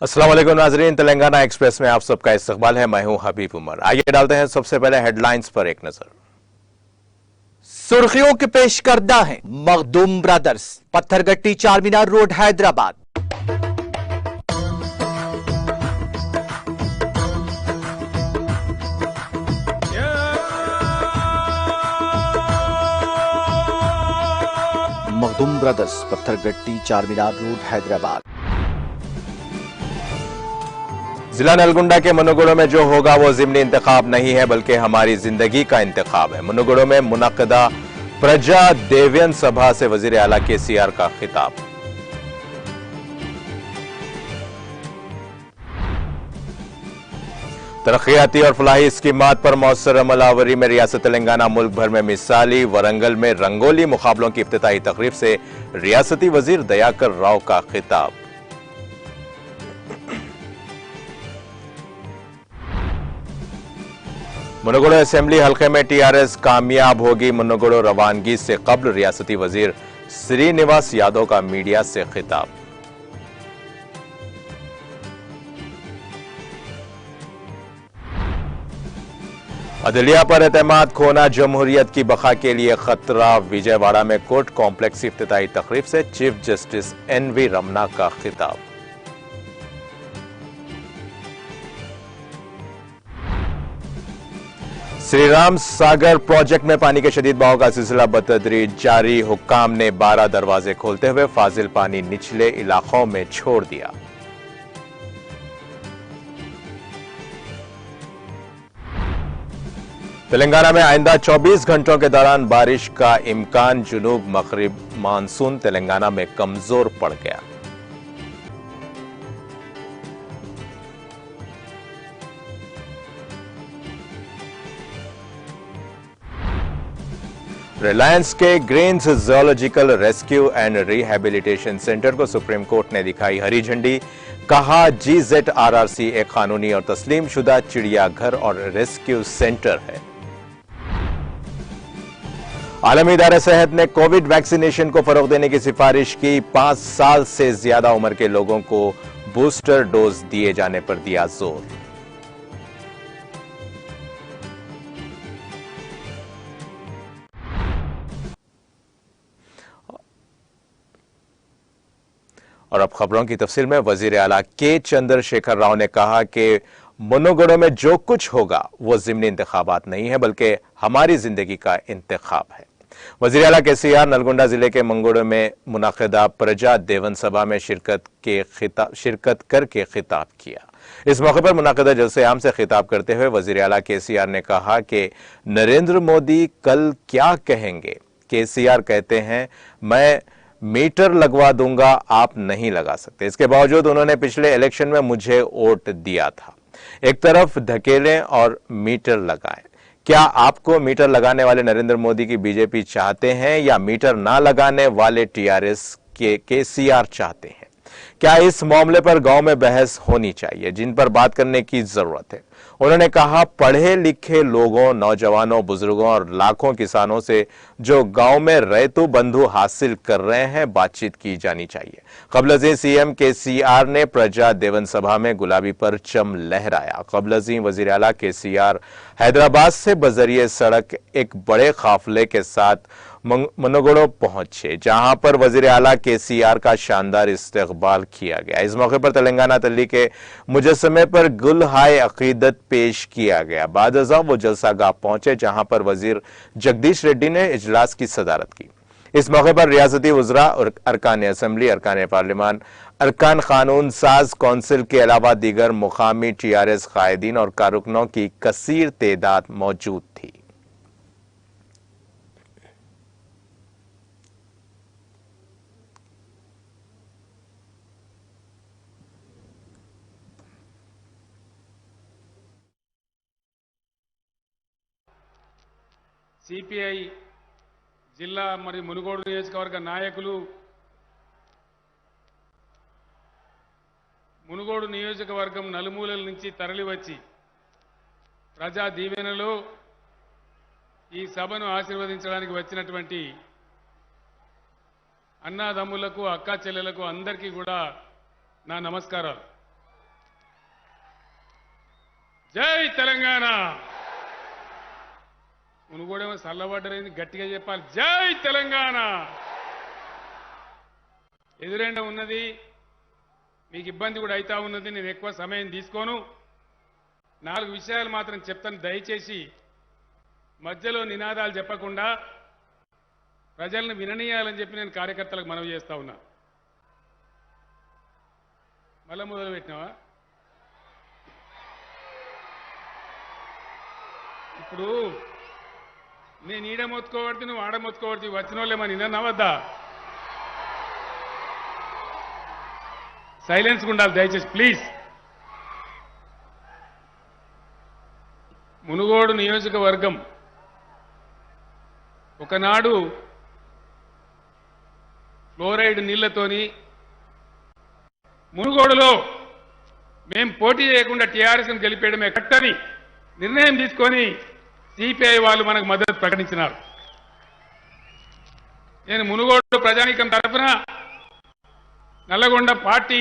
अस्सलाम वालेकुम नाजरीन, तेलंगाना एक्सप्रेस में आप सबका इस्तकबाल है। मैं हूं हबीब उमर। आइए डालते हैं सबसे पहले हेडलाइंस पर एक नजर। सुर्खियों के पेश करदा है Makhdoom brothers, Pathergatti Charminar road Hyderabad. Makhdoom brothers, Pathergatti Charminar road Hyderabad. जिला नलगुंडा के मुनुगुड़ों में जो होगा वो जिमनी इंतखाब नहीं है बल्कि हमारी जिंदगी का इंतखाब है। मुनुगुड़ों में मुनक्कदा प्रजा देव्यन सभा से वजीर आला केसीआर का खिताब। तरक्याती और फलाही स्कीमात पर मौसर अमलावरी में रियासत तेलंगाना मुल्क भर में मिसाली। वरंगल में रंगोली मुकाबलों की इफ्तिताही तकरीब से रियासती वजीर दयाकर राव का खिताब। मुनुगुड़ो असेंबली हल्के में टीआरएस कामयाब होगी। मुनुगुड़ो रवानगी से कब्ल रियासती वजीर श्रीनिवास यादव का मीडिया से खिताब। अदलिया पर एतमाद खोना जमहूरियत की बका के लिए खतरा। विजयवाड़ा में कोर्ट कॉम्प्लेक्स की इफ्तिताही तकरीब से चीफ जस्टिस एनवी रमना का खिताब। श्रीराम सागर प्रोजेक्ट में पानी के शदीद बहाव का सिलसिला बतदरीज जारी। हुक्काम ने 12 दरवाजे खोलते हुए फाजिल पानी निचले इलाकों में छोड़ दिया। तेलंगाना में आइंदा 24 घंटों के दौरान बारिश का इम्कान। जुनूब मगरिब मानसून तेलंगाना में कमजोर पड़ गया। रिलायंस के Greens Zoological Rescue and Rehabilitation Centre को सुप्रीम कोर्ट ने दिखाई हरी झंडी। कहा GZRRC एक कानूनी और तस्लीम शुदा चिड़ियाघर और रेस्क्यू सेंटर है। आलमी इदारा सेहत ने कोविड वैक्सीनेशन को फरोग देने की सिफारिश की। 5 साल से ज्यादा उम्र के लोगों को बूस्टर डोज दिए जाने पर दिया जोर। और अब खबरों की तफसील में वजीर आला के चंद्रशेखर राव ने कहा कि मुनुगुड़ों में जो कुछ होगा वो जिमनी इंतखाबात नहीं है बल्कि हमारी जिंदगी का इंतखाब है। वजीर आला केसीआर नलगुंडा जिले के मंगुड़ो में मुनाकिदा प्रजा देवन सभा में शिरकत करके खिताब किया। इस मौके पर मुनाकिदा जलसे आम से खिताब करते हुए वजीर आला केसीआर ने कहा कि नरेंद्र मोदी कल क्या कहेंगे। केसीआर कहते हैं मैं मीटर लगवा दूंगा, आप नहीं लगा सकते। इसके बावजूद उन्होंने पिछले इलेक्शन में मुझे वोट दिया था। एक तरफ धकेलें और मीटर लगाएं। क्या आपको मीटर लगाने वाले नरेंद्र मोदी की बीजेपी चाहते हैं या मीटर ना लगाने वाले टीआरएस के केसीआर चाहते हैं? क्या इस मामले पर गांव में बहस होनी चाहिए, जिन पर बात करने की जरूरत है। उन्होंने कहा पढ़े लिखे लोगों, नौजवानों, बुजुर्गों और लाखों किसानों से जो गांव में रैतु बंधु हासिल कर रहे हैं बातचीत की जानी चाहिए। कबल सीएम केसीआर ने प्रजा देवन सभा में गुलाबी परचम लहराया। कबल वजीर आला केसीआर हैदराबाद से बजरिए सड़क एक बड़े काफिले के साथ मुनुगुड़ो पहुंचे, जहां पर वजीर आला केसीआर का शानदार इस्तकबाल किया गया। इस मौके पर तेलंगाना तल्ली के मुजस्समे पर गुल हाय अकीदत पेश किया गया। बाद अज़ा वो जलसागाह पहुंचे जहां पर वजीर जगदीश रेड्डी ने इजलास की सदारत की। इस मौके पर रियासती वज़रा और अरकान असम्बली, अरकान पार्लिमान, अरकान कानून साज कौंसिल के अलावा दीगर मुकामी टीआरएस कायदीन और कारकुनों की कसीर तादाद मौजूद थी। సిపిఐ జిల్లా మరియు మునుగోడు నియోజకవర్గ నాయకులు, మునుగోడు నియోజకవర్గం నలుమూలల నుంచి తరలివచ్చి ప్రజా దీవెనలో ఈ సభను ఆశీర్వదించడానికి వచ్చినటువంటి అన్నాదమ్ములకు, అక్కా చెల్లెలకు అందరికీ కూడా నా నమస్కారాలు. జై తెలంగాణ. మునుగోడేమో చల్లబడ్డరేంది, గట్టిగా చెప్పాలి జై తెలంగాణ. ఎదురెండ ఉన్నది, మీకు ఇబ్బంది కూడా అవుతా ఉన్నది. నేను ఎక్కువ సమయం తీసుకోను, 4 విషయాలు మాత్రం చెప్తాను. దయచేసి మధ్యలో నినాదాలు చెప్పకుండా ప్రజలను విననీయాలని చెప్పి నేను కార్యకర్తలకు మనవి చేస్తా ఉన్నా. మళ్ళా మొదలు పెట్టినావా? ఇప్పుడు నేను ఈడ మొత్తుకోబడితే నువ్వు ఆడ మొత్తుకోబడితే వచ్చిన వాళ్ళేమో నిన్న వద్దా? సైలెన్స్ ఉండాలి దయచేసి ప్లీజ్. మునుగోడు నియోజకవర్గం ఒకనాడు ఫ్లోరైడ్ నీళ్లతోని మునుగోడులో మేం పోటీ చేయకుండా టీఆర్ఎస్ని గెలిపేయడమే కట్టని నిర్ణయం తీసుకొని సిపిఐ వాళ్ళు మనకు మద్దతు ప్రకటించినారు. నేను మునుగోడు ప్రజానీకం తరఫున, నల్లగొండ పార్టీ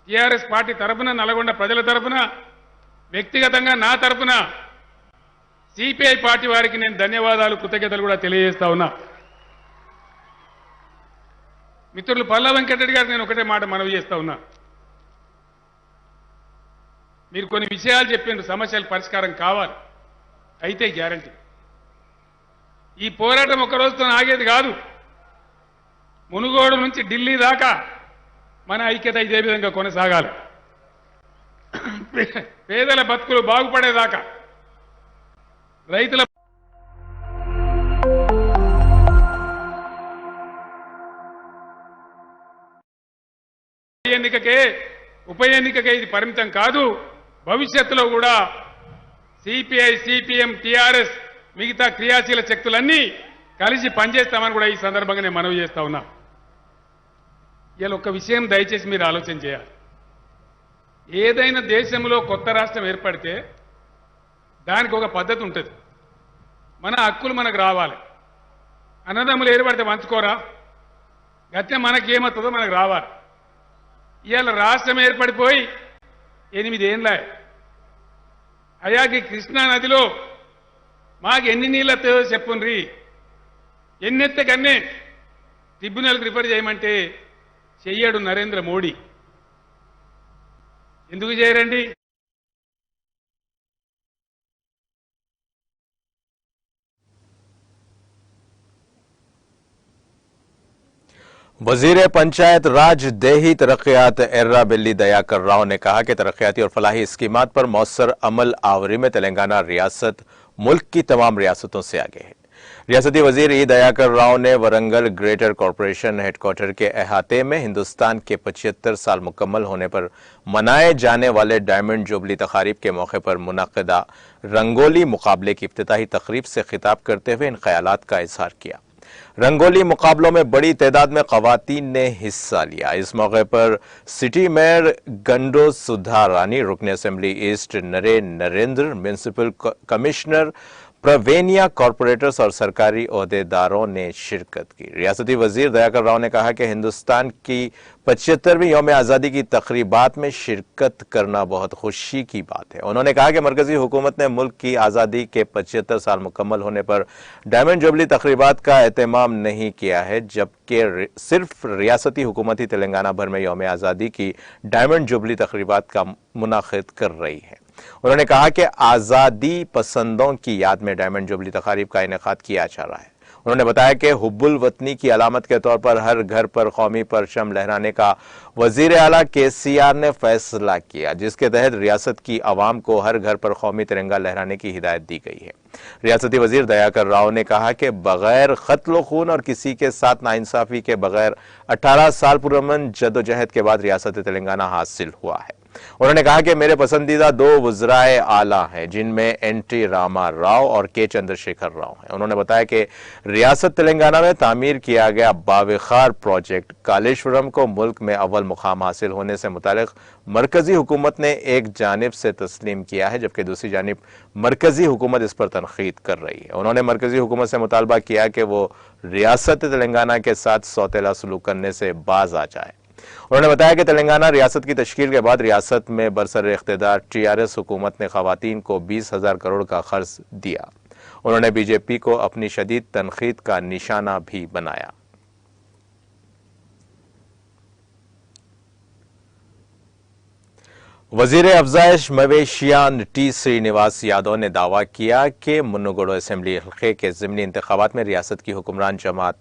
టీఆర్ఎస్ పార్టీ తరఫున, నల్లగొండ ప్రజల తరఫున, వ్యక్తిగతంగా నా తరఫున సిపిఐ పార్టీ వారికి నేను ధన్యవాదాలు, కృతజ్ఞతలు కూడా తెలియజేస్తా ఉన్నా. మిత్రులు పల్లా వెంకటరెడ్డి గారికి నేను ఒకటే మాట మనవి చేస్తా ఉన్నా. మీరు కొన్ని విషయాలు చెప్పిండ్రు, సమస్యల పరిష్కారం కావాలి, అయితే గ్యారంటీ. ఈ పోరాటం ఒక రోజుతో ఆగేది కాదు. మునుగోడు నుంచి ఢిల్లీ దాకా మన ఐక్యత ఇదే విధంగా కొనసాగాలి. పేదల బతుకులు బాగుపడేదాకా, రైతుల ఉప ఎన్నికకే ఇది పరిమితం కాదు. భవిష్యత్తులో కూడా సిపిఐ, సిపిఎం, టీఆర్ఎస్, మిగతా క్రియాశీల శక్తులన్నీ కలిసి పనిచేస్తామని కూడా ఈ సందర్భంగా నేను మనవి చేస్తా ఉన్నా. ఇలా ఒక విషయం దయచేసి మీరు ఆలోచన చేయాలి. ఏదైనా దేశంలో కొత్త రాష్ట్రం ఏర్పడితే దానికి ఒక పద్ధతి ఉంటుంది. మన హక్కులు మనకు రావాలి. అన్నదమ్ములు ఏర్పడితే పంచుకోరా, గత్య మనకేమవుతుందో మనకు రావాలి. ఇవాళ రాష్ట్రం ఏర్పడిపోయి 8 ఏళ్ళ అయాకి కృష్ణా నదిలో మాకు ఎన్ని నీళ్ళు వస్తాయో చెప్పుండ్రి. ఎన్నెత్తే కన్నే ట్రిబ్యునల్కి రిఫర్ చేయమంటే చెయ్యడు నరేంద్ర మోడీ. ఎందుకు చేయరండి? वजीर पंचायत राज देही तरक्यात एर्रा बिल्ली दयाकर राव ने कहा कि तरक्याती और फलाही स्कीमात पर मौसर अमल आवरी में तेलंगाना रियासत मुल्क की तमाम रियासतों से आगे है। रियासती वजीर ई दयाकर राव ने वरंगल ग्रेटर कॉरपोरेशन हेडक्वार्टर के अहाते में हिंदुस्तान के 75 साल मुकम्मल होने पर मनाए जाने वाले डायमंड जुबली तकारीब के मौके पर मुनक्किदा रंगोली मुकाबले की इफ्तिताही तकरीब से खिताब करते हुए इन ख्यालात का इजहार किया। रंगोली मुकाबलों में बड़ी तादाद में खवातीन ने हिस्सा लिया। इस मौके पर सिटी मेयर गंडो सुधा रानी, रुकन assembly east Narendra, municipal commissioner प्रवेनिया, कॉरपोरेटर्स और सरकारी ओहदेदारों ने शिरकत की। रियासती वजीर दयाकर राव ने कहा कि हिंदुस्तान की 75वीं यौम आज़ादी की तकरीबात में शिरकत करना बहुत खुशी की बात है। उन्होंने कहा कि मरकजी हुकूमत ने मुल्क की आज़ादी के 75 साल मुकम्मल होने पर डायमंड जुबली तकरीबात का एहतमाम नहीं किया है, जबकि सिर्फ रियासती हुकूमत ही तेलंगाना भर में यौम आज़ादी की डायमंड जुबली तकरीबात का मुनाकिद कर रही है। उन्होंने कहा कि आज़ादी पसंदों की याद में डायमंड जुबली तकारीब का इनेकाद किया जा रहा है। उन्होंने बताया कि हुब्बुल वतनी की अलामत के तौर पर हर घर पर कौमी परचम लहराने का वजीर आला KCR ने फैसला किया, जिसके तहत रियासत की आवाम को हर घर पर कौमी तिरंगा लहराने की हिदायत दी गई है। रियासती वजीर दयाकर राव ने कहा कि बगैर क़त्ल खून और किसी के साथ नाइंसाफी के बगैर 18 साल पुरअमन जदोजहद के बाद रियासत तेलंगाना हासिल हुआ है। उन्होंने कहा कि मेरे पसंदीदा 2 वज़राए आला हैं, जिनमें NT रामा राव और K चंद्रशेखर राव हैं। उन्होंने बताया कि रियासत तेलंगाना में तामीर किया गया बाविखार प्रोजेक्ट कालेश्वरम को मुल्क में अव्वल मुकाम हासिल होने से मुतालिक मरकजी हुकूमत ने एक जानिब से तस्लीम किया है, जबकि दूसरी जानिब मरकजी हुकूमत इस पर तनकीद कर रही है। उन्होंने मरकजी हुकूमत से मुतालबा किया कि वो रियासत तेलंगाना के साथ सौतेला सलूक करने से बाज आ जाए। उन्होंने बताया कि तेलंगाना रियासत की तश्कील के बाद रियासत में बरसर इख्तियार टीआरएस हुकूमत ने खवातीन को 20,000 करोड़ का खर्च दिया। उन्होंने बीजेपी को अपनी शदीद तनकीद का निशाना भी बनाया। वजीर अफजाइश मवेशियान टी श्रीनिवास यादव ने दावा किया कि मुन्नुगुडो असेंबली हल्के के ज़िमनी इंतखाबात में रियासत की हुक्मरान जमात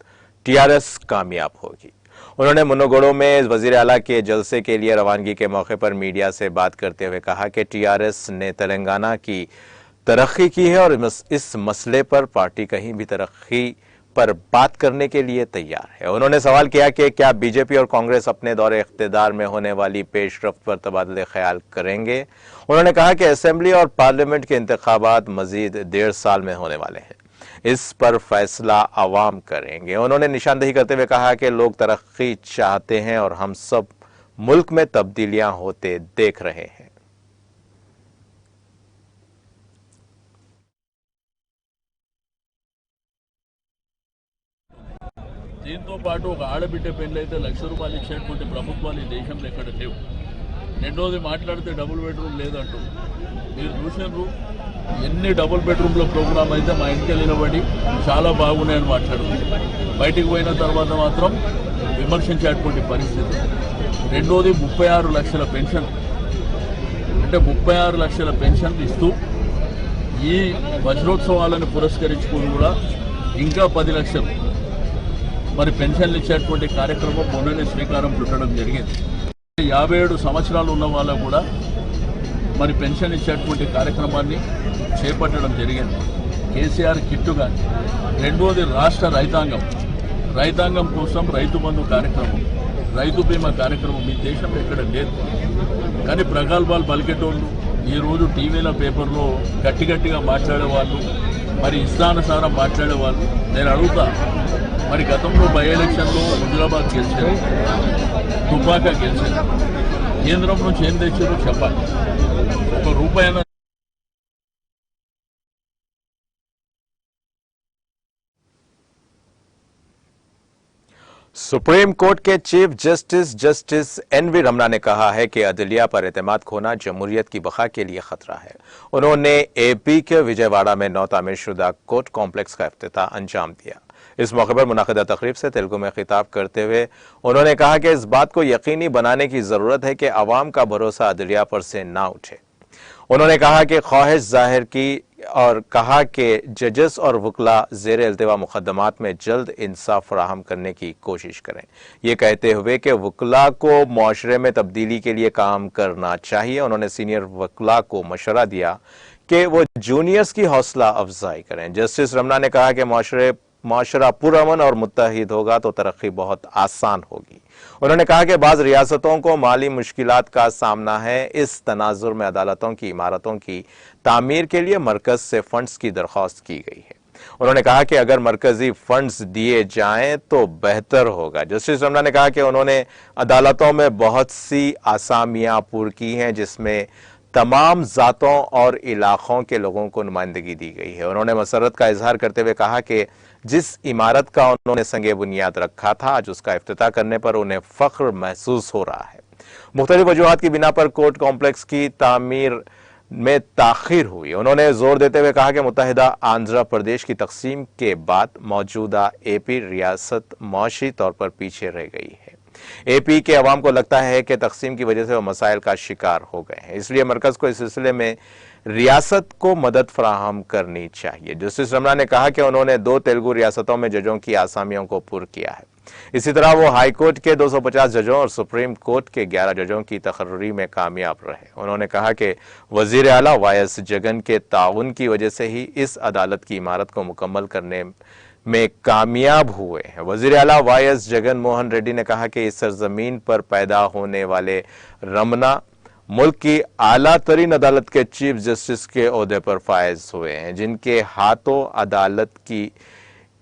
टीआरएस कामयाब होगी। उन्होंने मुन्नुगुडो में वजीर आला के जलसे के लिए रवानगी के मौके पर मीडिया से बात करते हुए कहा कि टीआरएस ने तेलंगाना की तरक्की की है और इस मसले पर पार्टी कहीं भी तरक्की पर बात करने के लिए तैयार है। उन्होंने सवाल किया कि क्या बीजेपी और कांग्रेस अपने दौरे इख्तियार में होने वाली पेशरफ्त पर तबादले ख्याल करेंगे। उन्होंने कहा कि असेंबली और पार्लियामेंट के इंतखाबात मजीद 1.5 साल में होने वाले हैं, इस पर फैसला आवाम करेंगे। उन्होंने निशानदेही करते हुए कहा कि लोग तरक्की चाहते हैं और हम सब मुल्क में तब्दीलियां होते देख रहे हैं। దీంతో పాటు ఒక ఆడబిడ్డ పెళ్ళైతే ₹1,00,000 ఇచ్చేటువంటి ప్రభుత్వాలు ఈ దేశంలో ఎక్కడ లేవు. రెండోది మాట్లాడితే డబుల్ బెడ్రూమ్ లేదంటూ మీరు చూసినారు. ఎన్ని డబుల్ బెడ్రూమ్ల ప్రోగ్రామ్ అయితే మా ఇంటికి నిలబడి చాలా బాగున్నాయని మాట్లాడుతుంది. బయటికి పోయిన తర్వాత మాత్రం విమర్శించేటువంటి పరిస్థితి. రెండోది 36 లక్షల పెన్షన్, అంటే 36 లక్షల పెన్షన్ ఇస్తూ ఈ వజ్రోత్సవాలను పురస్కరించుకుని కూడా ఇంకా 10 లక్షలు మరి పెన్షన్లు ఇచ్చేటువంటి కార్యక్రమం మొన్ననే శ్రీకారం చుట్టడం జరిగింది. 57 సంవత్సరాలు ఉన్న వాళ్ళకు కూడా మరి పెన్షన్ ఇచ్చేటువంటి కార్యక్రమాన్ని చేపట్టడం జరిగింది. కేసీఆర్ కిట్టు కానీ, రెండోది రాష్ట్ర రైతాంగం కోసం రైతు బంధు కార్యక్రమం, రైతు బీమా కార్యక్రమం ఈ దేశంలో ఎక్కడ లేదు. కానీ ప్రగల్భాలు పలికేటోళ్ళు ఈరోజు టీవీల పేపర్లో గట్టిగా మాట్లాడేవాళ్ళు, మరి ఇష్టానుసారం మాట్లాడేవాళ్ళు. నేను అడుగుతా, మరి గతంలో బై ఎలక్షన్లో హుజురాబాద్ గెలిచారు, తుపాక గెలిచారు, కేంద్రం నుంచి ఏం తెచ్చారో చెప్పాలి. ₹1 सुप्रीम कोर्ट के चीफ जस्टिस एनवी रमना ने कहा है कि अदलिया पर एतमाद खोना जमहूरियत की बका के लिए खतरा है। उन्होंने एपी के विजयवाड़ा में नौ तामीर शुदा कोर्ट कॉम्प्लेक्स का इफ्तिताह अंजाम दिया। इस मौके पर मुनाकिदा तकरीब से तेलुगु में खिताब करते हुए उन्होंने कहा कि इस बात को यकीनी बनाने की जरूरत है कि अवाम का भरोसा अदलिया पर से ना उठे। उन्होंने कहा कि ख्वाहिश जाहिर की और कहा कि जजेस और वकला ज़ेर इल्तिवा मुकदमात में जल्द इंसाफ फराहम करने की कोशिश करें। ये कहते हुए कि वकला को मुआशरे में तब्दीली के लिए काम करना चाहिए। उन्होंने सीनियर वकला को मशवरा दिया कि वो जूनियर्स की हौसला अफजाई करें। जस्टिस रमना ने कहा कि माशरा पुरअमन और मुत्तहिद होगा तो तरक्की बहुत आसान होगी। उन्होंने कहा कि बाज़ रियासतों को माली मुश्किलात का सामना है। इस तनाजुर में अदालतों की इमारतों की तामीर के लिए मरकज से फंड्स की दरख्वास्त की गई है। उन्होंने कहा कि अगर मरकजी फंड्स दिए जाएं तो बेहतर होगा। जस्टिस रमना ने कहा कि उन्होंने अदालतों में बहुत सी आसामियां पुर की हैं जिसमें तमाम जातों और इलाकों के लोगों को नुमाइंदगी दी गई है। उन्होंने मसरत का इजहार करते हुए कहा कि जिस इमारत का उन्होंने संगे बुनियाद रखा था आज उसका इफ्तिताह करने पर उन्हें फख्र महसूस हो रहा है। मुख्तलिफ वजूहात की बिना पर कोर्ट कॉम्प्लेक्स की तामीर में ताखीर हुई। उन्होंने जोर देते हुए कहा कि मुत्तहिदा आंध्र प्रदेश की तकसीम के बाद मौजूदा एपी रियासत मौशी तौर पर पीछे रह गई है। एपी के अवाम को लगता है कि तकसीम की वजह से वो मसाइल का शिकार हो गए हैं, इसलिए मरकज को इस सिलसिले में रियासत को मदद फराहम करनी चाहिए। जस्टिस रमना ने कहा कि उन्होंने 2 तेलुगु रियासतों में जजों की आसामियों को पुर किया है। इसी तरह वो हाई कोर्ट के 250 जजों और सुप्रीम कोर्ट के 11 जजों की तकर्री में कामयाब रहे। उन्होंने कहा कि वजीर आला वाईएस जगन के ताउन की वजह से ही इस अदालत की इमारत को मुकम्मल करने में कामयाब हुए हैं। वजीर आला वाईएस जगन मोहन रेड्डी ने कहा कि इस सरजमीन पर पैदा होने वाले रमना मुल्क की आला तरीन अदालत के चीफ जस्टिस के ओहदे पर फायज हुए हैं, जिनके हाथों अदालत की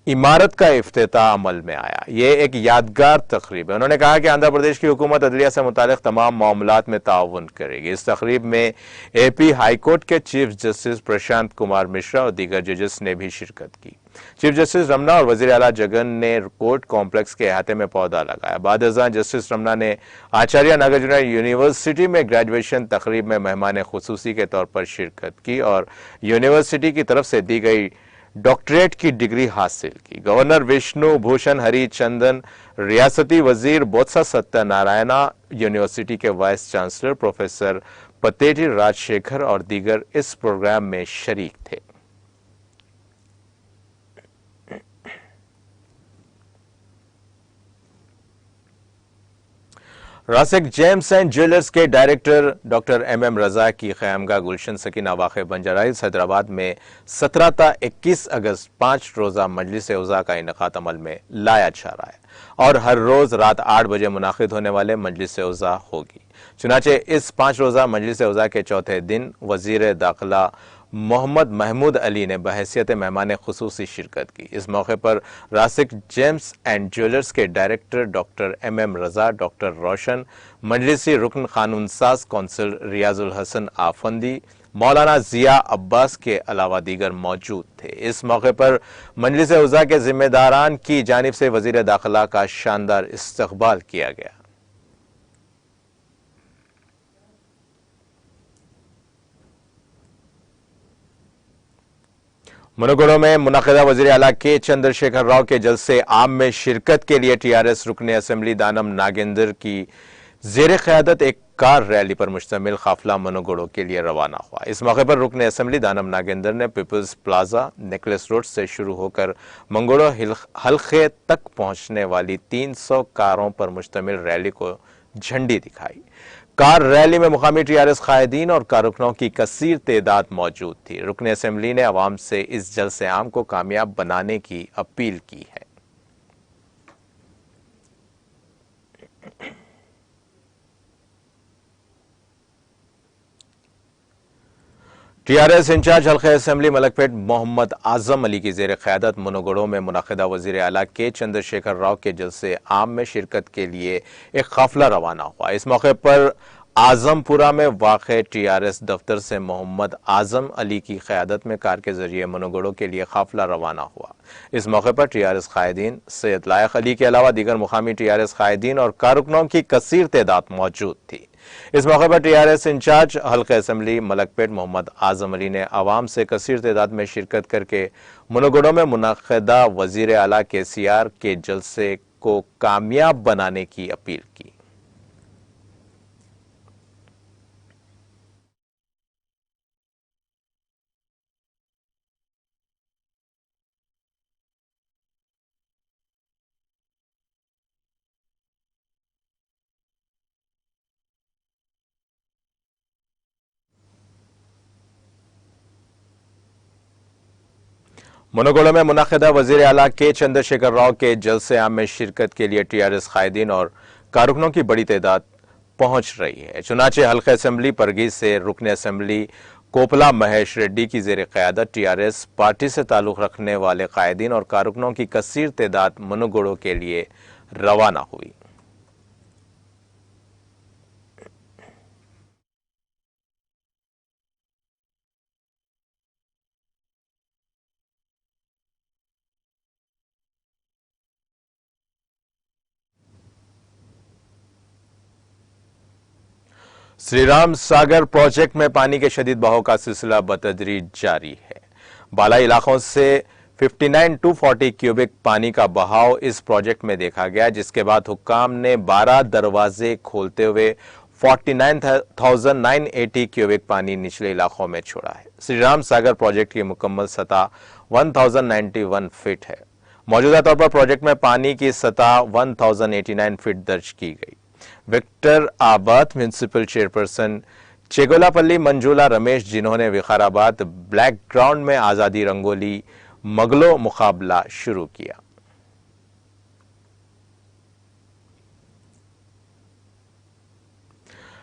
इमारत का इफ्तिताह अमल में आया। ये एक यादगार तकरीब है। उन्होंने कहा कि आंध्र प्रदेश की हुकूमत अदलिया से मुतालिक तमाम मामलात में ताउन करेगी। इस तकरीब में एपी हाई कोर्ट के चीफ जस्टिस प्रशांत कुमार मिश्रा और दीगर जजेस ने भी शिरकत की। चीफ जस्टिस रमना और वजीर आला जगन ने कोर्ट कॉम्प्लेक्स के अहाते में पौधा लगाया। बाद अज़ां जस्टिस रमना ने आचार्य नागार्जुना यूनिवर्सिटी में ग्रेजुएशन तकरीब में मेहमान खुसूसी के तौर पर शिरकत की और यूनिवर्सिटी की तरफ से दी गई डॉक्टरेट की डिग्री हासिल की। गवर्नर विष्णु भूषण हरिचंदन, रियासती वजीर बोत्सा सत्यनारायणा, यूनिवर्सिटी के वाइस चांसलर प्रोफेसर पतेटी राजशेखर और दीगर इस प्रोग्राम में शरीक थे। रासिक जेम्स एंड ज्वेलर्स के डायरेक्टर डॉक्टर एम रजा की क़यामगाह गुलशन सकीना वाक़ बंजारा हिल्स हैदराबाद में 17 ता 21 अगस्त 5 रोज़ा मजलिस उज़ा का इनेकाद अमल में लाया जा रहा है और हर रोज रात 8 बजे मुनाकिद होने वाले मजलिस उज़ा होगी। चुनाचे इस 5 रोज़ा मजलिस उज़ा के चौथे दिन वजीर दाखिला मोहम्मद महमूद अली ने बहैसियत मेहमान खुसूसी शिरकत की। इस मौके पर रासिक जेम्स एंड ज्वेलर्स के डायरेक्टर डॉक्टर एम रजा, डॉक्टर रोशन, मजलिसी रुकन कानून साज कौंसिल रियाजुल हसन आफंदी, मौलाना जिया अब्बास के अलावा दीगर मौजूद थे। इस मौके पर मजलिस उज़ा के जिम्मेदारान की जानिब से वजीर दाखिला का शानदार इस्तकबाल किया गया। मुनगुड़ो में मुनाकिदा वज़ीर आला के चंद्रशेखर राव के जलसे आम में शिरकत के लिए टीआरएस रुकन असेंबली दानम नागेंद्र की जेर क़यादत एक कार रैली पर मुश्तमिल काफिला मुनगुड़ो के लिए रवाना हुआ। इस मौके पर रुकन असेंबली दानम नागेंद्र ने पीपल्स प्लाजा, नेकलेस रोड से शुरू होकर मंगोड़ो हल्के तक पहुंचने वाली 300 कारों पर मुश्तमिल रैली को झंडी दिखाई। कार रैली में मुकामी टीआरएस कायदीन और कारकुनों की कसीर तादाद मौजूद थी। रुकन असेंबली ने अवाम से इस जलसे आम को कामयाब बनाने की अपील की है। टीआरएस इंचार्ज हल्के असेंबली मलकपेट मोहम्मद आजम अली की जेर क़यादत मुनगुड़ो में मुनाकिदा वज़ीर आला के चंद्रशेखर राव के जलसे आम में शिरकत के लिए एक काफिला रवाना हुआ। इस मौके पर आजमपुरा में वाक़े टीआरएस दफ्तर से मोहम्मद आजम अली की क़यादत में कार के जरिए मुनगुड़ो के लिए काफिला रवाना हुआ। इस मौके पर टीआरएस कायदीन, सैयद लायक अली के अलावा दीगर मुकामी टीआरएस कायदीन और कारकुनों की कसीर तादाद मौजूद थी। इस मौके पर टीआरएस इंचार्ज हल्के असेंबली मलकपेट मोहम्मद आजम अली ने आवाम से कसीर तादाद में शिरकत करके मुनगुड़ो में मुनाकिदा वज़ीर आला केसीआर के जलसे को कामयाब बनाने की अपील की। मुनगुड़ो में मुनाकिदा वज़ीर आला के चंद्रशेखर राव के जलसे आम में शिरकत के लिए टीआरएस कायदीन और कारकुनों की बड़ी तादाद पहुंच रही है। चुनाचे हल्के असेंबली परगीज से रुकन असेंबली कोपला महेश रेड्डी की जेर क़यादत टीआरएस पार्टी से ताल्लुक़ रखने वाले कायदीन और कारकुनों की कसीर तादाद मुनगुड़ो के लिए रवाना हुई। श्रीराम सागर प्रोजेक्ट में पानी के शदीद बहाव का सिलसिला बतदरीज जारी है। बालाई इलाकों से 59,240 क्यूबिक पानी का बहाव इस प्रोजेक्ट में देखा गया, जिसके बाद हुक्काम ने 12 दरवाजे खोलते हुए 49,980 क्यूबिक पानी निचले इलाकों में छोड़ा है। श्रीराम सागर प्रोजेक्ट की मुकम्मल सतह 1091 फीट है। मौजूदा तौर पर प्रोजेक्ट में पानी की सतह 1089 फीट दर्ज की गई। विक्टर आबाद म्यूनिसिपल चेयरपर्सन चेगोलापल्ली मंजूला रमेश, जिन्होंने विकाराबाद ब्लैक ग्राउंड में आजादी रंगोली मगलो मुकाबला शुरू किया।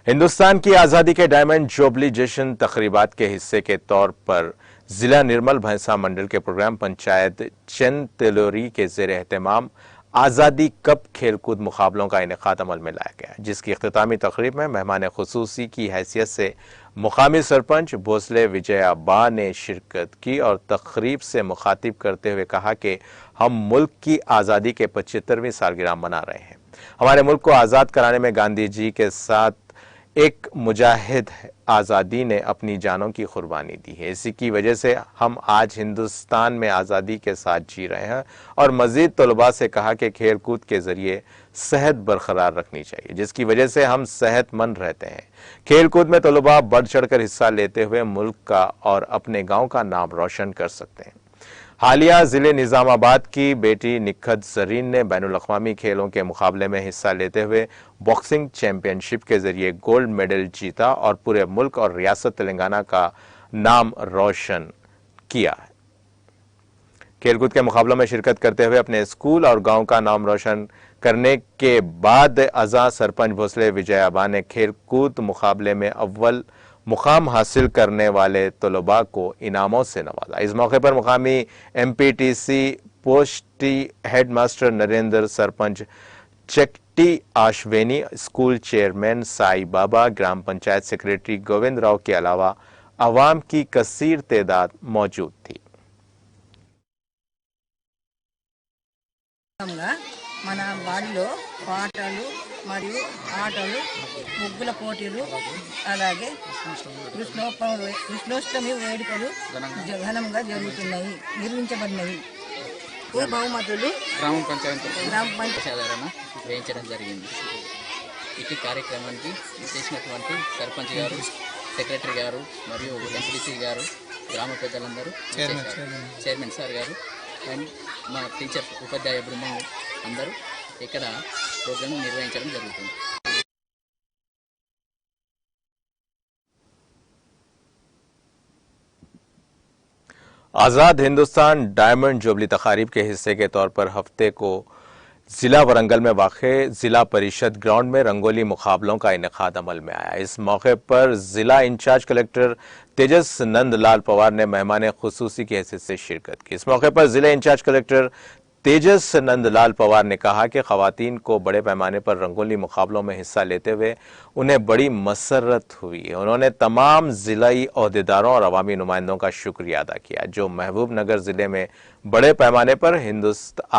हिंदुस्तान की आजादी के डायमंड जुबली जश्न तकरीबात के हिस्से के तौर पर जिला निर्मल भैंसा मंडल के प्रोग्राम पंचायत चंद तेलोरी के जेर एहतमाम आज़ादी कप खेलकूद मुकाबलों का इनेकाद अमल में लाया गया, जिसकी इख्तितामी तकरीब में मेहमान खुसूसी की हैसियत से मुकामी सरपंच भोसले विजयाबा ने शिरकत की और तकरीब से मुखातिब करते हुए कहा कि हम मुल्क की आज़ादी के 75वीं सालगिरह मना रहे हैं। हमारे मुल्क को आज़ाद कराने में गांधी जी के साथ एक मुजाहिद आज़ादी ने अपनी जानों की कुर्बानी दी है। इसी की वजह से हम आज हिंदुस्तान में आज़ादी के साथ जी रहे हैं। और मज़ीद तलबा से कहा कि खेल कूद के ज़रिए सेहत बरकरार रखनी चाहिए, जिसकी वजह से हम सेहतमंद रहते हैं। खेल कूद में तलबा बढ़ चढ़कर हिस्सा लेते हुए मुल्क का और अपने गाँव का नाम रोशन कर सकते हैं। हालिया जिले निजामाबाद की बेटी निखत जरीन ने बैनुल अक़वामी खेलों के मुकाबले में हिस्सा लेते हुए बॉक्सिंग चैंपियनशिप के जरिए गोल्ड मेडल जीता और पूरे मुल्क और रियासत तेलंगाना का नाम रोशन किया है। खेलकूद के मुकाबलों में शिरकत करते हुए अपने स्कूल और गांव का नाम रोशन करने के बाद अज़ा सरपंच भोसले विजयाबा ने खेलकूद मुकाबले में अव्वल मुकाम हासिल करने वाले तलबा को इनामों से नवाजा। इस मौके पर मुकामी MPTC पोस्टी हेडमास्टर नरेंद्र, सरपंच चक्टी Ashwini, school chairman Sai Baba, gram panchayat secretary Govind Rao के अलावा अवाम की कसीर तादाद मौजूद थी। మన వాడిలో పాటలు మరియు ఆటలు, ముగ్గుల పోటీలు, అలాగే కృష్ణాష్టమి వేడుకలు ఘనంగా జరుగుతున్నాయి, నిర్వహించబడినవి. ఈ బహుమతులు గ్రామ పంచాయతీ వేయించడం జరిగింది. ఇటు కార్యక్రమానికి చేసినటువంటి సర్పంచ్ గారు, సెక్రటరీ గారు మరియు MPTC గారు, గ్రామ పెద్దలందరూ, చైర్మన్ సార్ గారు అండ్ మా టీచర్ ఉపాధ్యాయ బృందం అందరూ ఇక్కడ ప్రోగ్రాం నిర్వహించడం జరుగుతుంది. आज़ाद हिंदुस्तान डायमंड जुबली तकारीब के हिस्से के तौर पर हफ्ते को जिला वरंगल में वाक़े जिला परिषद ग्राउंड में रंगोली मुकाबलों का इनेकाद अमल में आया। इस मौके पर जिला इंचार्ज कलेक्टर तेजस नंदलाल पवार ने मेहमान खुसूसी की हैसियत से शिरकत की। इस मौके पर जिला इंचार्ज कलेक्टर तेजस नंदलाल पवार ने कहा कि खवातीन को बड़े पैमाने पर रंगोली मुकाबलों में हिस्सा लेते हुए उन्हें बड़ी मसरत हुई है। उन्होंने तमाम जिलाई ओहदेदारों और अवामी नुमाइंदों का शुक्रिया अदा किया जो महबूब नगर जिले में बड़े पैमाने पर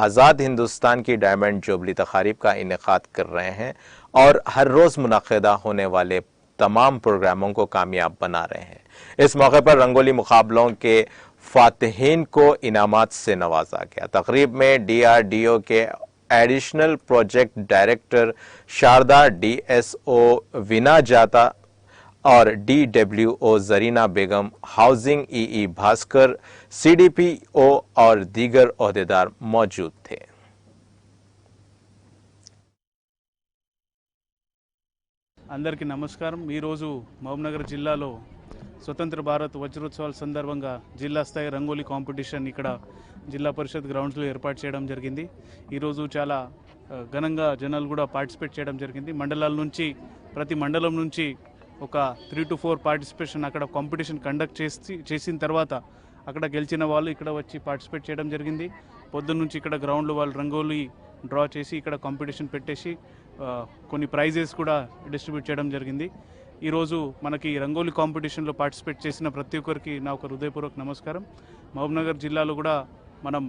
आज़ाद हिंदुस्तान की डायमंड जुबली तकारीब का इनेकाद कर रहे हैं और हर रोज़ मुनाकिदा होने वाले तमाम प्रोग्रामों को कामयाब बना रहे हैं। इस मौके पर रंगोली मुकाबलों के फातिहीन को इनामात से नवाजा गया। तकरीब में DRDO के additional project director Sharda, DSO Veena जाता और DWO Zarina Begum, housing EE Bhaskar, CDPO और दीगर ओहदेदार मौजूद थे। అందరికీ నమస్కారం। ఈరోజు మహబూబ్నగర్ జిల్లాలో స్వతంత్ర భారత్ వజ్రోత్సవాల సందర్భంగా జిల్లా స్థాయి రంగోలీ కాంపిటీషన్ ఇక్కడ జిల్లా పరిషత్ గ్రౌండ్స్లో ఏర్పాటు చేయడం జరిగింది। ఈరోజు చాలా ఘనంగా జనాలు కూడా పార్టిసిపేట్ చేయడం జరిగింది। మండలాల నుంచి ప్రతి మండలం నుంచి ఒక 3 to 4 పార్టిసిపేషన్ అక్కడ కాంపిటీషన్ కండక్ట్ చేసిన తర్వాత అక్కడ గెలిచిన వాళ్ళు ఇక్కడ వచ్చి పార్టిసిపేట్ చేయడం జరిగింది। పొద్దున్న నుంచి ఇక్కడ గ్రౌండ్లో వాళ్ళు రంగోలీ డ్రా చేసి ఇక్కడ కాంపిటీషన్ పెట్టేసి కొన్ని ప్రైజెస్ కూడా డిస్ట్రిబ్యూట్ చేయడం జరిగింది। ఈరోజు మనకి రంగోలీ కాంపిటీషన్లో పార్టిసిపేట్ చేసిన ప్రతి ఒక్కరికి నా ఒక హృదయపూర్వక నమస్కారం। మహబూబ్నగర్ జిల్లాలో కూడా మనం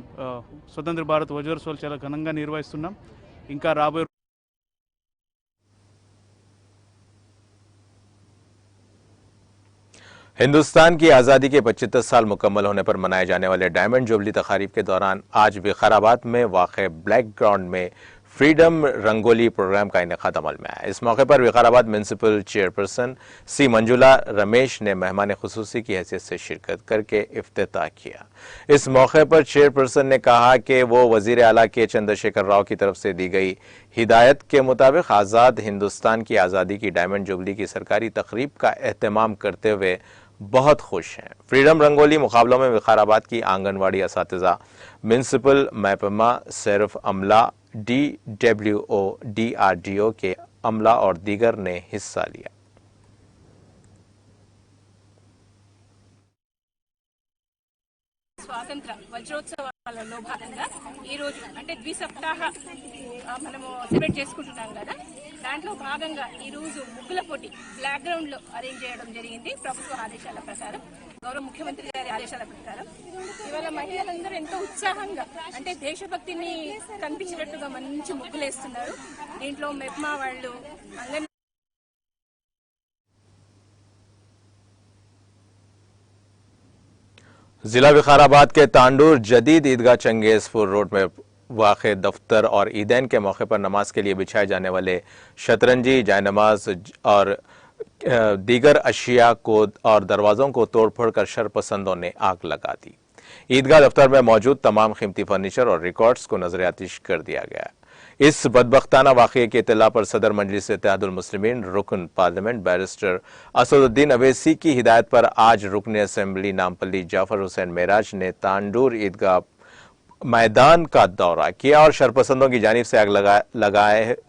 స్వతంత్ర భారత్ వజ్రోత్సవాలు చాలా ఘనంగా నిర్వహిస్తున్నాం। ఇంకా రాబోయే हिंदुस्तान की आज़ादी के 75 साल मुकम्मल होने पर मनाए जाने वाले डायमंड जुबली तकारीब के दौरान आज विकाराबाद में वाक़े ब्लैक ग्राउंड में फ्रीडम रंगोली प्रोग्राम का इनेकाद अमल में आया। इस मौके पर विकाराबाद म्यूनसिपल चेयरपर्सन सी मंजुला रमेश ने मेहमान खुसूसी की हैसियत से शिरकत करके इफ्तिताह किया। इस मौके पर चेयरपर्सन ने कहा कि वो वज़ीर आला के चंद्रशेखर राव की तरफ से दी गई हिदायत के मुताबिक आज़ाद हिंदुस्तान की आज़ादी की डायमंड जुबली की सरकारी तकरीब का एहतमाम करते हुए बहुत खुश हैं। फ्रीडम रंगोली मुकाबलों में विकाराबाद की आंगनवाड़ी असातिज़ा, म्यूनसिपल महकमा सिर्फ अमला, DWO, DRDO के अमला और दीगर ने हिस्सा लिया। స్వాతంత్ర వజ్రోత్సవాలలో భాగంగా ఈ రోజు అంటే ద్విసప్తాహ మనము సెలబ్రేట్ చేసుకుంటున్నాం కదా। దాంట్లో భాగంగా ఈ రోజు ముగ్గుల పోటీ బ్లాక్ గ్రౌండ్ లో అరేంజ్ చేయడం జరిగింది ప్రభుత్వ ఆదేశాల ప్రకారం, గౌరవ ముఖ్యమంత్రి గారి ఆదేశాల ప్రకారం. ఇవాళ మహిళలందరూ ఎంతో ఉత్సాహంగా అంటే దేశభక్తిని కనిపించేటట్టుగా మంచి ముగ్గులేస్తున్నారు. దీంట్లో మెప్మా వాళ్ళు అంగన్ जिला विकाराबाद के तांडूर जदीद ईदगाह चंगेजपुर रोड में वाक़ दफ्तर और ईदैन के मौके पर नमाज के लिए बिछाए जाने वाले शतरंजी, जायनमाज और दीगर अशिया को और दरवाज़ों को तोड़फोड़ कर शरपसंदों ने आग लगा दी। ईदगाह दफ्तर में मौजूद तमाम कीमती फर्नीचर और रिकॉर्ड्स को नजर आतिश कर दिया गया। इस बदबख्ताना वाक़ये की इत्तला पर सदर मजलिस इत्तेहादुल मुस्लिमीन रुकन पार्लियामेंट बैरिस्टर असदुद्दीन अवैसी की हिदायत पर आज रुकन असेंबली नामपल्ली जाफर हुसैन मेराज ने तांडूर ईदगाह मैदान का दौरा किया और शरपसंदों की जानिब से आग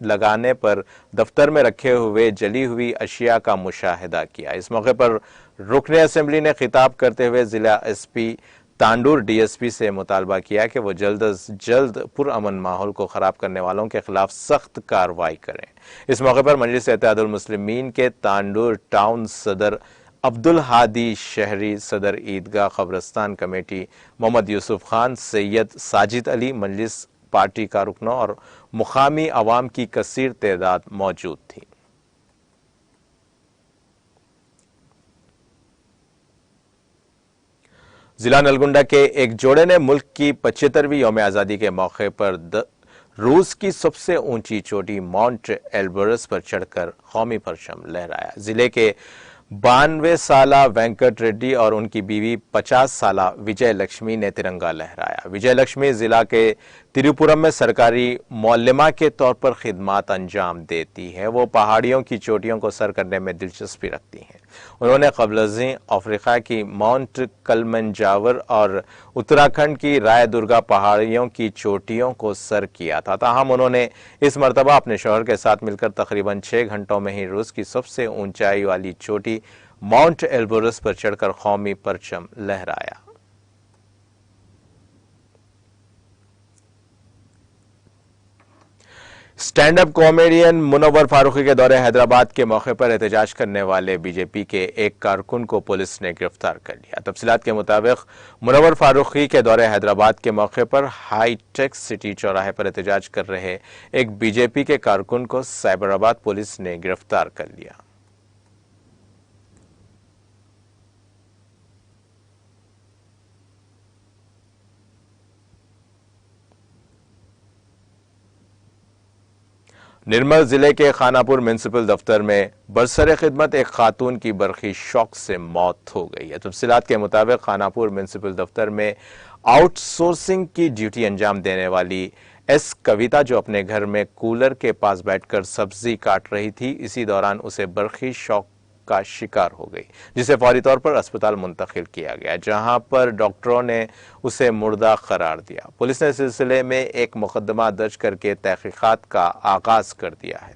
लगाने पर दफ्तर में रखे हुए जली हुई अशिया का मुशाहिदा किया। इस मौके पर रुकन असेंबली ने खिताब करते हुए जिला एसपी तांडूर डीएसपी से मुतालबा किया कि वो जल्द अज जल्द पुरअमन माहौल को खराब करने वालों के खिलाफ सख्त कार्रवाई करें। इस मौके पर मजलिस इत्तेहादुल मुस्लिमीन के तांडूर टाउन सदर अब्दुल हादी शहरी, सदर ईदगाह कब्रस्तान कमेटी मोहम्मद यूसुफ खान, सैयद साजिद अली, मजलिस पार्टी कारकुनों और मुकामी अवाम की कसीर तादाद मौजूद थी। जिला नलगुंडा के एक जोड़े ने मुल्क की 75वीं यौम आज़ादी के मौके पर रूस की सबसे ऊंची चोटी माउंट एल्बरस पर चढ़कर कौमी परचम लहराया। जिले के 92 साला वेंकट रेड्डी और उनकी बीवी 50 साला विजय लक्ष्मी ने तिरंगा लहराया। विजय लक्ष्मी जिला के तिरुपुरम में सरकारी मौल्लिमा के तौर पर खिदमात अंजाम देती है। वो पहाड़ियों की चोटियों को सर करने में दिलचस्पी रखती हैं। उन्होंने क़ब्ल अफ्रीका की माउंट कलमंजावर और उत्तराखंड की राय दुर्गा पहाड़ियों की चोटियों को सर किया था। ताहम उन्होंने इस मरतबा अपने शौहर के साथ मिलकर तकरीबन 6 घंटों में ही रूस की सबसे ऊंचाई वाली चोटी माउंट एल्बरस पर चढ़कर कौमी परचम लहराया। Stand up comedian Munawar Faruqui के दौरे हैदराबाद के मौके पर एहतजाज करने वाले बीजेपी के एक कारकुन को पुलिस ने गिरफ्तार कर लिया। तफसीलात के मुताबिक मुनव्वर फारूकी के दौरे हैदराबाद के मौके पर हाईटेक सिटी चौराहे पर एहतजाज कर रहे एक बीजेपी के कारकुन को साइबराबाद पुलिस ने गिरफ्तार कर लिया। निर्मल जिले के खानापुर म्युनिसिपल दफ्तर में बरसरे खिदमत एक खातून की बरखी शौक से मौत हो गई है। तफसीलात के मुताबिक खानापुर म्युनिसिपल दफ्तर में आउटसोर्सिंग की ड्यूटी अंजाम देने वाली एस कविता, जो अपने घर में कूलर के पास बैठकर सब्जी काट रही थी, इसी दौरान उसे बरखी शौक का शिकार हो गई, जिसे फौरी तौर पर अस्पताल मुंतकिल किया गया, जहां पर डॉक्टरों ने उसे मुर्दा करार दिया। पुलिस ने इस सिलसिले में एक मुकदमा दर्ज करके तहकीकात का आगाज कर दिया है।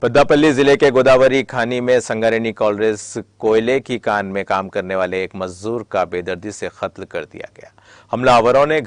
पद्दापल्ली जिले के गोदावरी खानी में संगारेड्डी कॉलेज कोयले की कान में काम करने वाले एक मजदूर का बेदर्दी से कत्ल कर दिया गया। हमलावरों ने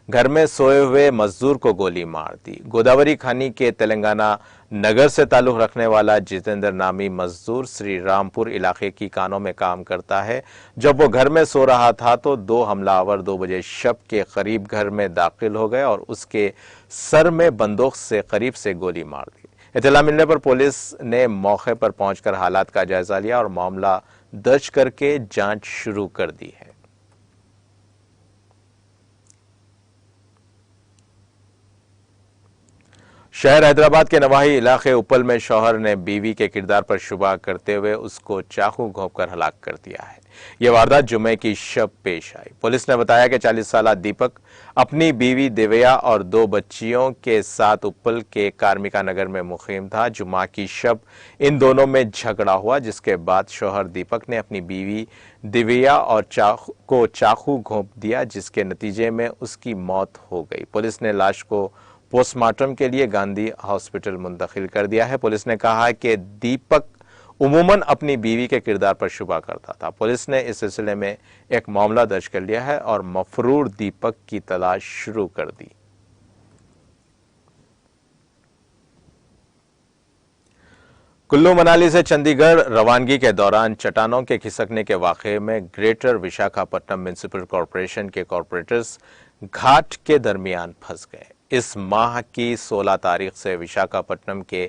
घर में सोए हुए मजदूर को गोली मार दी। गोदावरी खानी के तेलंगाना नगर से ताल्लुक रखने वाला जितेंद्र नामी मजदूर श्री रामपुर इलाके की कानों में काम करता है। जब वो घर में सो रहा था तो 2 हमलावर 2 बजे शब के करीब घर में दाखिल हो गए और उसके सर में बंदूक से करीब से गोली मार दी। इत्तला मिलने पर पुलिस ने मौके पर पहुंचकर हालात का जायजा लिया और मामला दर्ज करके जांच शुरू कर दी है। शहर हैदराबाद के नवाही इलाके उपल में शौहर ने बीवी के किरदार पर शुबा करते हुए उसको चाकू घोंपकर हलाक कर दिया है। यह वारदात जुमे की शब पेश आई। पुलिस ने बताया कि 40 साला दीपक अपनी बीवी दिव्या और 2 बच्चियों के साथ उपल के कार्मिका नगर में मुकीम था। जुमा की शब इन दोनों में झगड़ा हुआ, जिसके बाद शौहर दीपक ने अपनी बीवी दिव्या और को चाकू घोंप दिया, जिसके नतीजे में उसकी मौत हो गई। पुलिस ने लाश को पोस्टमार्टम के लिए गांधी हॉस्पिटल मुंतकिल कर दिया है। पुलिस ने कहा कि दीपक उमूमन अपनी बीवी के किरदार पर शुबा करता था। पुलिस ने इस सिलसिले में एक मामला दर्ज कर लिया है और मफरूर दीपक की तलाश शुरू कर दी। कुल्लू मनाली से चंडीगढ़ रवानगी के दौरान चट्टानों के खिसकने के वाकये में ग्रेटर विशाखापट्टनम म्युनिसिपल कॉरपोरेशन के कॉरपोरेटर्स घाट के दरमियान फंस गए। इस माह की 16 तारीख से विशाखापट्टनम के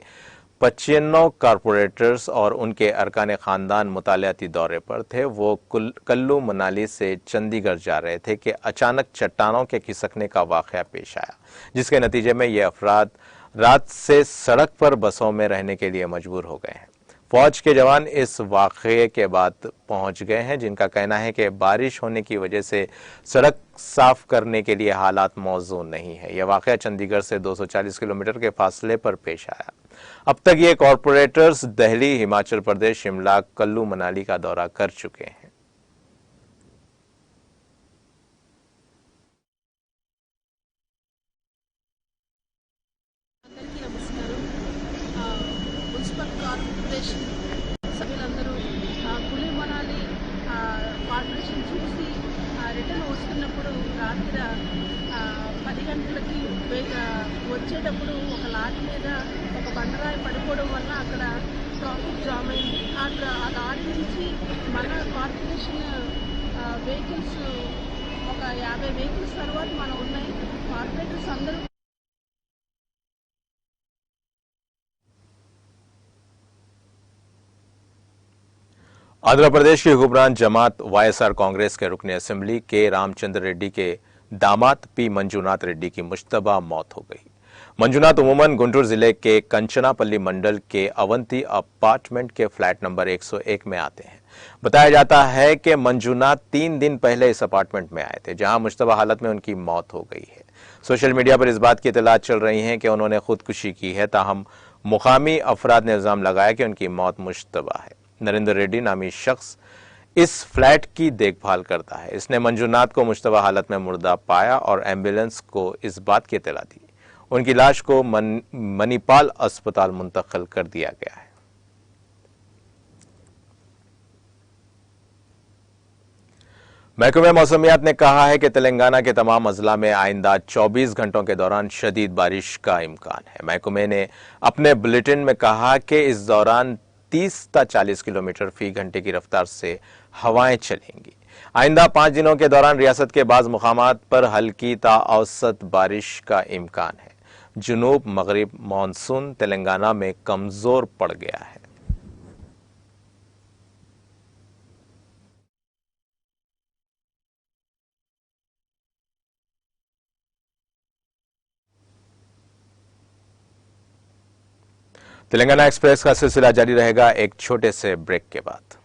95 कॉरपोरेटर्स और उनके अरकान खानदान मुतालियाती दौरे पर थे। वो कुल्लू मनाली से चंडीगढ़ जा रहे थे कि अचानक चट्टानों के खिसकने का वाकया पेश आया, जिसके नतीजे में ये अफराद रात से सड़क पर बसों में रहने के लिए मजबूर हो गए हैं। फौज के जवान इस वाकये के बाद पहुंच गए हैं, जिनका कहना है कि बारिश होने की वजह से सड़क साफ करने के लिए हालात मौजूद नहीं है। यह वाकया चंडीगढ़ से 240 किलोमीटर के फासले पर पेश आया। अब तक ये कॉरपोरेटर्स दिल्ली, हिमाचल प्रदेश, शिमला, कुल्लू मनाली का दौरा कर चुके हैं। మున్సిపల్ కార్పొరేషన్ సభ్యులందరూ కులి మనాలి కార్పొరేషన్ చూసి రిటర్న్ వస్తున్నప్పుడు రాత్రి 10 గంటలకి వచ్చేటప్పుడు ఒక లారీ మీద ఒక బండరాయి పడిపోవడం వల్ల అక్కడ ట్రాఫిక్ జామ్ అయింది. ఆ లారీ నుంచి మన కార్పొరేషన్ వెహికల్స్ ఒక 50 వెహికల్స్ తర్వాత మనం ఉన్నాయి. కార్పొరేటర్స్ అందరూ आंध्र प्रदेश की हुक्मरान जमात वाईएसआर कांग्रेस के रुकन असेंबली के रामचंद्र रेड्डी के दामाद पी मंजूनाथ रेड्डी की मुश्तबा मौत हो गई। मंजूनाथ उमूमन गुंटूर जिले के कंचनापल्ली मंडल के अवंती अपार्टमेंट के फ्लैट नंबर 101 में आते हैं। बताया जाता है कि मंजूनाथ 3 दिन पहले इस अपार्टमेंट में आए थे, जहां मुश्तबा हालत में उनकी मौत हो गई है। सोशल मीडिया पर इस बात की इत्तलात चल रही है कि उन्होंने खुदकुशी की है, ताहम मुकामी अफराद ने इल्जाम लगाया कि उनकी मौत मुश्तबा है। नरेंद्र रेड्डी नामी शख्स इस फ्लैट की देखभाल करता है। इसने मंजूनाथ को मुश्तबा हालत में मुर्दा पाया और एम्बुलेंस को इस बात की इत्तला दी। उनकी लाश को मणिपाल अस्पताल मुंतकिल कर दिया गया है। महकमे मौसमियात ने कहा है कि तेलंगाना के तमाम अजला में आइंदा 24 घंटों के दौरान शदीद बारिश का इम्कान है। महकमे ने अपने बुलेटिन में कहा कि इस दौरान 30 से 40 किलोमीटर फी घंटे की रफ्तार से हवाएं चलेंगी। आइंदा 5 दिनों के दौरान रियासत के बाज़ मुकामात पर हल्की ता औसत बारिश का इम्कान है। जुनूब मगरिब मानसून तेलंगाना में कमजोर पड़ गया है। तेलंगाना एक्सप्रेस का सिलसिला जारी रहेगा एक छोटे से ब्रेक के बाद।